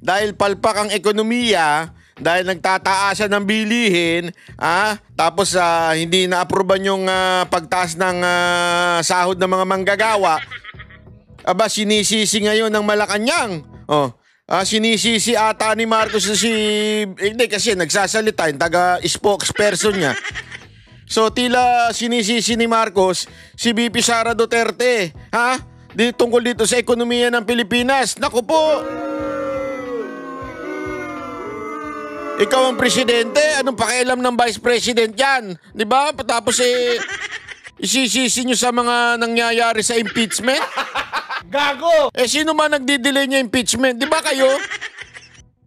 dahil palpak ang ekonomiya, dahil nagtataasan ng bilihin, tapos hindi na-aproban yung pagtaas ng sahod ng mga manggagawa, sinisisi ngayon ng Malacanang. Sinisisi ata ni Marcos na hindi kasi nagsasalita yung taga-spokesperson niya. So tila sinisisi ni Marcos si VP Sara Duterte, tungkol dito sa ekonomiya ng Pilipinas. Naku po! Ikaw ang presidente, anong pakialam ng vice president yan? Di ba? Tapos isisisi nyo sa mga nangyayari sa impeachment? Gago! Sino man nagdi-delay niya impeachment? Di ba kayo?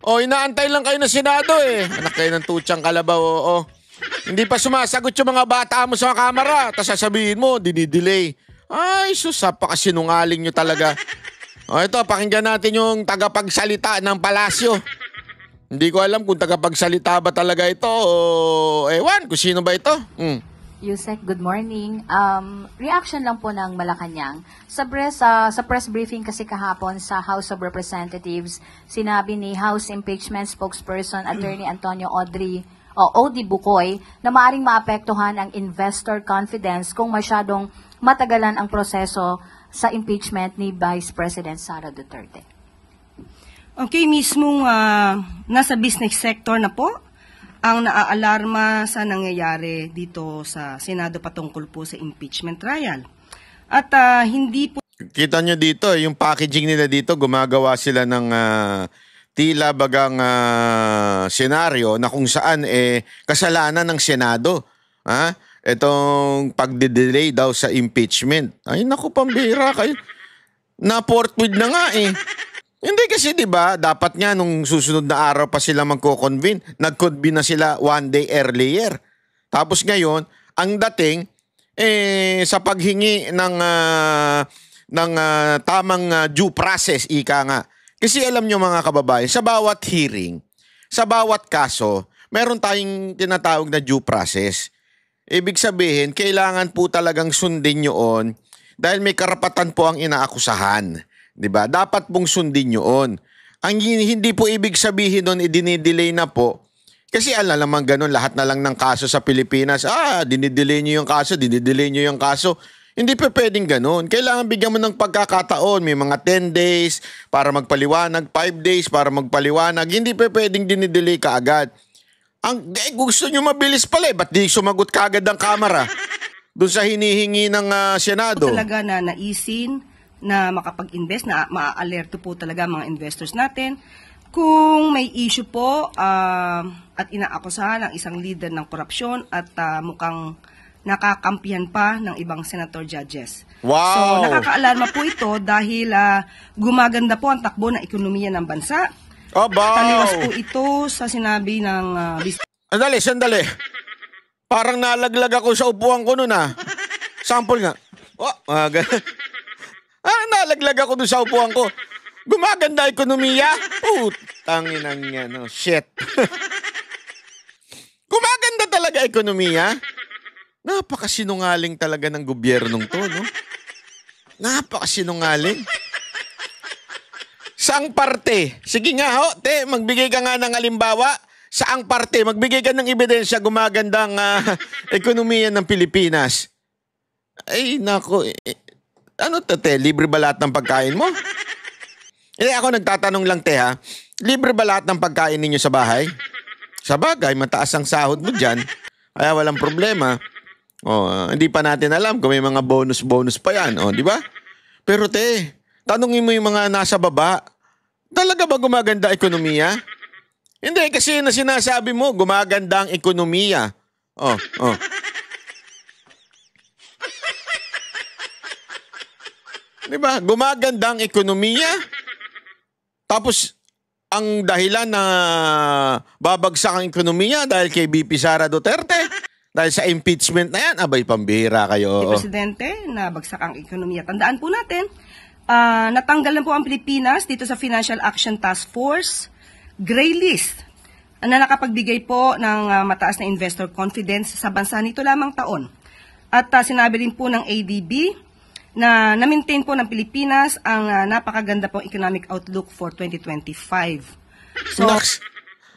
Inaantay lang kayo ng Senado Anak kayo ng tutsang kalabaw, Hindi pa sumasagot yung mga bata mo sa kamera. Tapos sasabihin mo, dinidelay. Ay, sus, napakasinungaling nyo talaga. Ito, pakinggan natin yung tagapagsalita ng palasyo. Hindi ko alam kung tagapagsalita ba talaga ito o ewan kung sino ba ito. Yusek, good morning. Reaction lang po ng Malacanang. Sa press briefing kasi kahapon sa House of Representatives, sinabi ni House Impeachment Spokesperson Attorney Antonio Odi Bukoy na maaring maapektuhan ang investor confidence kung masyadong matagalan ang proseso sa impeachment ni Vice President Sara Duterte. Okay, mismong nasa business sector na po ang naaalarma sa nangyayari dito sa Senado patungkol po sa impeachment trial. At hindi po... Kita nyo dito, yung packaging nila dito, gumagawa sila ng tila bagang senaryo na kung saan kasalanan ng Senado. Itong pagde-delay daw sa impeachment. Ay, naku, pambira kayo. Na-forthwith na nga Hindi kasi 'di ba, dapat nga nung susunod na araw pa sila magko-convene. Nag-convene na sila one day earlier. Tapos ngayon, ang dating sa paghingi ng tamang due process, ika nga. Kasi alam nyo mga kababayan, sa bawat hearing, sa bawat kaso, meron tayong tinatawag na due process. Ibig sabihin, kailangan po talagang sundin yun dahil may karapatan po ang inaakusahan. Diba? Dapat pong sundin yun. Ang hindi po ibig sabihin nun, idinidelay na po. Kasi alam naman ganun, lahat na lang ng kaso sa Pilipinas, dinidelay nyo yung kaso, dinidelay nyo yung kaso. Hindi pa pwedeng ganun. Kailangan bigyan mo ng pagkakataon. May mga 10 days para magpaliwanag, 5 days para magpaliwanag. Hindi pa pwedeng dinidelay ka agad. Gusto nyo mabilis pala ba't di sumagot ka agad ang kamera? Doon sa hinihingi ng Senado. Talaga na naisin na makapag-invest, na maa-alerto po talaga mga investors natin kung may issue po at inaakusahan ang isang leader ng korupsyon at mukhang nakakampihan pa ng ibang senator judges. Wow! So nakakaalarma po ito dahil gumaganda po ang takbo ng ekonomiya ng bansa. Taliwas po ito sa sinabi ng Sandali. Parang nalaglag ako sa upuan ko nun Sample nga. Nalaglag ako dun sa upuan ko. Gumaganda ekonomiya? Tanginang yan. Shit. Gumaganda talaga ekonomiya? Napakasinungaling talaga ng gobyernong to, no? Napakasinungaling. Saang parte? Sige nga, magbigay ka nga ng halimbawa. Saang parte? Magbigay ka ng ebidensya gumagandang ekonomiya ng Pilipinas. Ay, nako. Ano to, libre ba lahat ng pagkain mo? Ako nagtatanong lang, libre ba lahat ng pagkain ninyo sa bahay? Sa bagay, mataas ang sahod mo dyan. Kaya walang problema. Hindi pa natin alam kung may mga bonus pa yan. Di ba? Pero tanungin mo yung mga nasa baba. Talaga ba gumaganda ekonomiya? Hindi, kasi na sinasabi mo, gumaganda ang ekonomiya. Diba? Gumaganda ang ekonomiya. Tapos, ang dahilan na babagsak ang ekonomiya dahil kay VP Sara Duterte, dahil sa impeachment na yan, pambihira kayo. Presidente, na bagsak ang ekonomiya. Tandaan po natin, natanggal na po ang Pilipinas dito sa Financial Action Task Force Gray List na nakapagbigay po ng mataas na investor confidence sa bansa nito lamang taon. At sinabi rin po ng ADB na maintain po ng Pilipinas ang napakaganda pong economic outlook for 2025. So, Naks.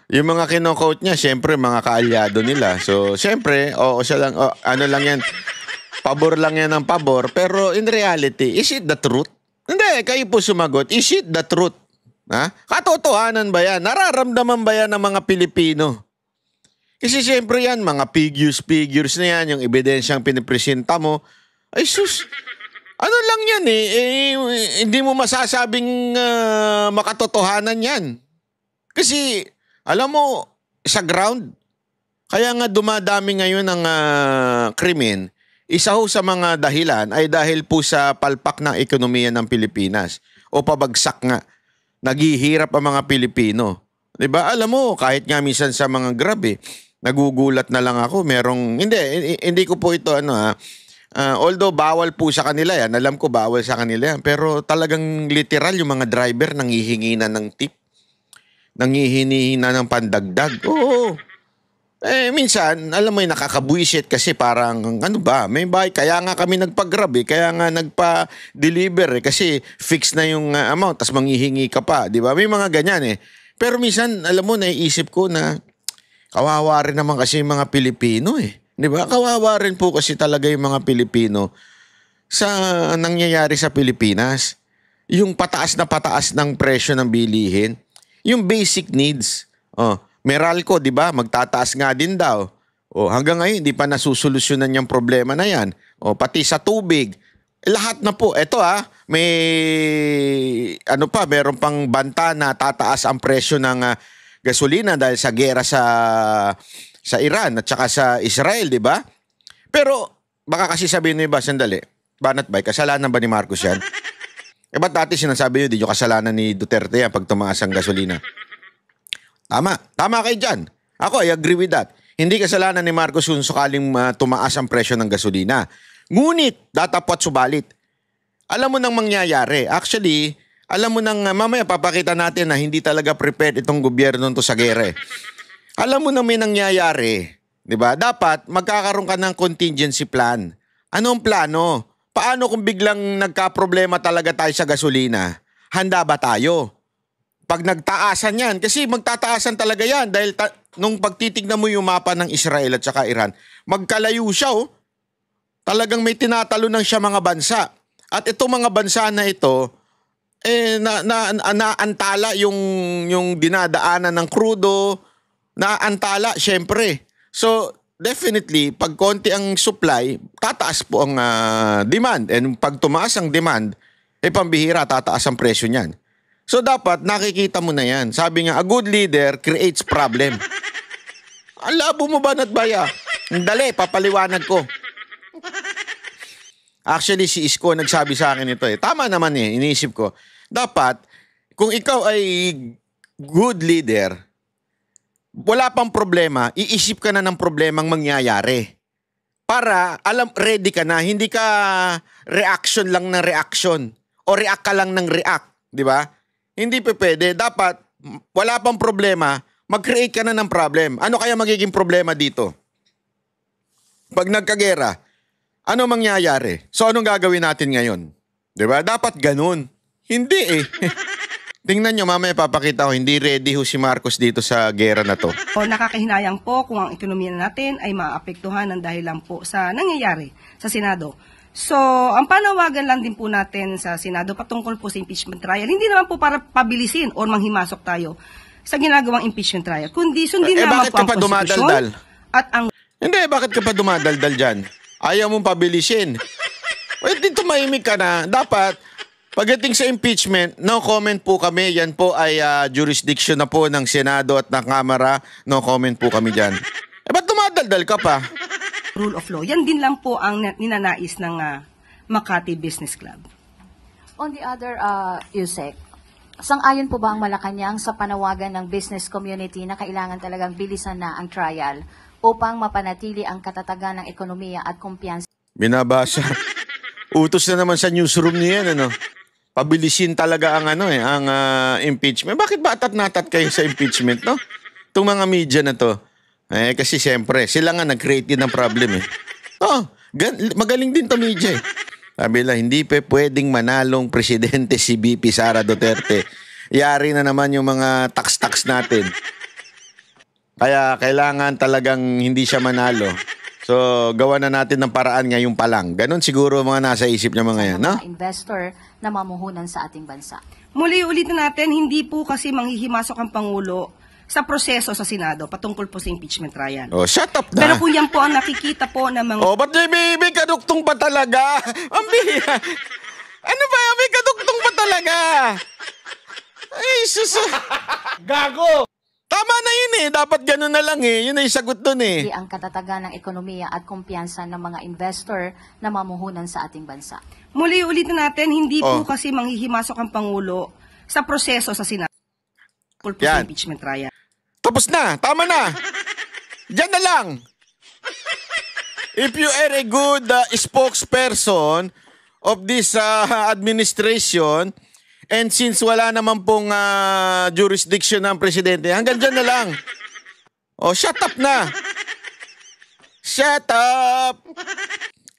Yung mga kino-quote niya, syempre mga kaalyado nila. So, syempre, siya lang, ano lang yan, pabor lang yan ng pabor. Pero in reality, is it the truth? Hindi, kayo po sumagot, is it the truth? Ha? Katotohanan ba yan? Nararamdaman ba yan ng mga Pilipino? Kasi syempre yan, mga figures na yan, yung ebidensyang pinipresenta mo. Ay sus, ano lang yan hindi mo masasabing makatotohanan yan. Kasi, alam mo, sa ground, kaya nga dumadami ngayon ang krimen, isa ho sa mga dahilan ay dahil po sa palpak ng ekonomiya ng Pilipinas o pabagsak nga. Naghihirap ang mga Pilipino. 'Di ba? Alam mo, kahit nga minsan sa mga Grab nagugulat na lang ako, hindi ko po ito although bawal po sa kanila yan, alam ko bawal sa kanila yan, pero talagang literal yung mga driver nanghihingi na ng tip. Nanghihingi na ng pandagdag. Oo. Minsan, alam mo nakakabuisit kasi parang, ano ba, may bahay. Kaya nga kami nagpa-grab kaya nga nagpa-deliver kasi fix na yung amount, tas manghihingi ka pa, di ba? May mga ganyan Pero minsan, alam mo, naiisip ko na kawawa rin naman kasi yung mga Pilipino di ba? Kawawa rin po kasi talaga yung mga Pilipino sa nangyayari sa Pilipinas. Yung pataas ng presyo ng bilihin. Yung basic needs. Meralco, di ba? Magtataas nga din daw. Hanggang ngayon, hindi pa nasusolusyonan yung problema na yan. Pati sa tubig. Lahat na po. Ito meron pang banta na tataas ang presyo ng gasolina dahil sa gera sa Iran at saka sa Israel, di ba? Pero, baka kasi sabihin nyo iba, sandali, Banat Bay, kasalanan ba ni Marcos yan? Ba't dati sinasabi nyo, di yung kasalanan ni Duterte yan pag tumaas ang gasolina? Tama kayo dyan. Ako, I agree with that. Hindi kasalanan ni Marcos kung sakaling tumaas ang presyo ng gasolina. Ngunit, datapot subalit. Alam mo nang mangyayari. Actually, alam mo nang mamaya papakita natin na hindi talaga prepared itong gobyerno to sa gere. Alam mo na may nangyayari. Diba? Dapat magkakaroon ka ng contingency plan. Anong plano? Paano kung biglang nagka-problema talaga tayo sa gasolina? Handa ba tayo? Pag nagtaasan yan, kasi magtataasan talaga yan dahil nung pagtitignan mo yung mapa ng Israel at saka Iran, magkalayo siya Talagang may tinatalunan siya mga bansa. At itong mga bansa na ito, naantala yung dinadaanan ng krudo, naantala syempre. So, definitely, pag konti ang supply, tataas po ang demand. And pag tumaas ang demand, pambihira, tataas ang presyo niyan. So, dapat nakikita mo na yan. Sabi nga, a good leader creates problem. Ang labo mo ba, Natbaya? Dali, papaliwanag ko. Actually, si Isko nagsabi sa akin ito Tama naman iniisip ko. Dapat, kung ikaw ay good leader, wala pang problema, iisip ka na ng problemang mangyayari. Para, ready ka na, hindi ka reaction lang ng reaction o react ka lang ng react, di ba? Hindi pwede. Dapat, wala pang problema, mag-create ka na ng problem. Ano kaya magiging problema dito? Pag nagkagera, ano mangyayari? So, anong gagawin natin ngayon? Di ba? Dapat ganun. Hindi Tingnan nyo, mamaya papakita ko, hindi ready si Marcos dito sa gera na to. Nakakahinayang po kung ang ekonomiya natin ay maapektuhan ng dahilan po sa nangyayari sa Senado. So, ang panawagan lang din po natin sa Senado patungkol po sa impeachment trial, hindi naman po para pabilisin o manghimasok tayo sa ginagawang impeachment trial, kundi sundin naman po ang konstitusyon at ang... Hindi, bakit ka pa dumadaldal dyan? Ayaw mong pabilisin. Pwede tumahimik ka na. Dapat, pagdating sa impeachment, no comment po kami. Yan po ay jurisdiction na po ng Senado at ng Kamara. No comment po kami dyan. Ba't dumadaldal ka pa? Rule of law. Yan din lang po ang ninanais ng Makati Business Club. On the other, Yusek, sang-ayon po ba ang Malacanang sa panawagan ng business community na kailangan talagang bilisan na ang trial upang mapanatili ang katatagan ng ekonomiya at kumpiyansa? Binabasa. Utos na naman sa newsroom niya, pabilisin talaga ang ang impeachment. Bakit ba atat-natat kayo sa impeachment, no? Itong mga media na to. Kasi siyempre, sila nga nag-create din ng problem magaling din to media Sabi lang, hindi pwedeng manalong presidente si BP Sara Duterte yari na naman yung mga tax-tax natin. Kaya kailangan talagang hindi siya manalo. So, gawa na natin ng paraan ngayon pa lang. Ganon siguro mga nasa isip niya mga yan, no? Mga investor na mamuhunan sa ating bansa. Muli ulitin natin, hindi po kasi manghihimasok ang Pangulo sa proseso sa Senado patungkol po sa impeachment trial. Oh, shut up na. Pero kung yan po ang nakikita po ng mga... Oh, ba't may kaduktong pa talaga? Ang biya. Ano ba? May kaduktong pa talaga? Ay, sus. Gago! Tama na yun eh. Dapat ganun na lang eh. Yun na yung sagot dun eh. Ang katatagan ng ekonomiya at kumpiyansa ng mga investor na mamuhunan sa ating bansa. Muli ulitin natin, hindi Oh. po kasi manghihimasok ang Pangulo sa proseso sa Senado patungkol po Yan. sa impeachment trial. Tapos na. Tama na. Diyan na lang. If you are a good spokesperson of this administration, and since wala naman pong jurisdiction ng presidente, hanggang dyan na lang. Oh, shut up na. Shut up.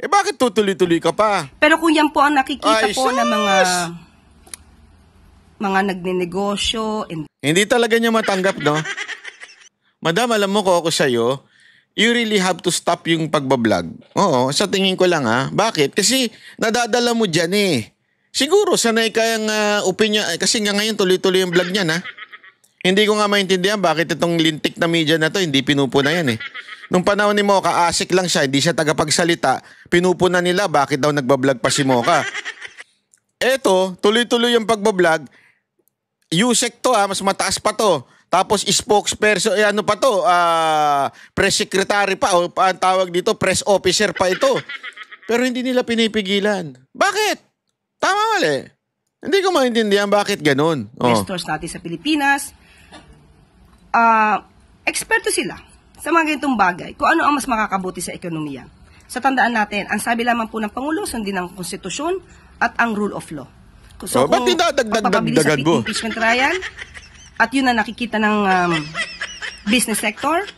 Eh bakit tutuloy-tuloy ka pa? Pero kung yan po ang nakikita Ay, po sus! ng mga nagnenegosyo, Hindi talaga niya matanggap, no? Madam, alam mo ko ako sa'yo, you really have to stop yung pagbablog. Oo, sa tingin ko lang ha. Bakit? Kasi nadadala mo dyan eh. Siguro, sanay kayang opinion. Kasi nga ngayon, tuloy-tuloy yung vlog niya, na. Hindi ko nga maintindihan bakit itong lintik na media na to, hindi pinupuna yan eh. Nung panahon ni Mocha, asik lang siya, hindi siya tagapagsalita. Pinupuna nila, bakit daw nagbablog pa si Mocha? Eto, tuloy-tuloy yung pagbablog. USEC to mas mataas pa to. Tapos spokesperson, ano pa to, press secretary pa, o ang tawag dito, press officer pa ito. Pero hindi nila pinipigilan. Bakit? Tama mali. Hindi ko maintindihan bakit ganun. investors natin sa Pilipinas, eksperto sila sa mga ganitong bagay, kung ano ang mas makakabuti sa ekonomiya. Sa tandaan natin, ang sabi lamang po ng Pangulo, sundin ang konstitusyon at ang rule of law. So, ba't dinadagdag-dagdagan sa mo? impeachment trial, at yun na nakikita ng business sector,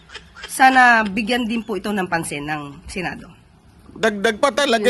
sana bigyan din po ito ng pansin ng Senado. Dagdag pa talaga.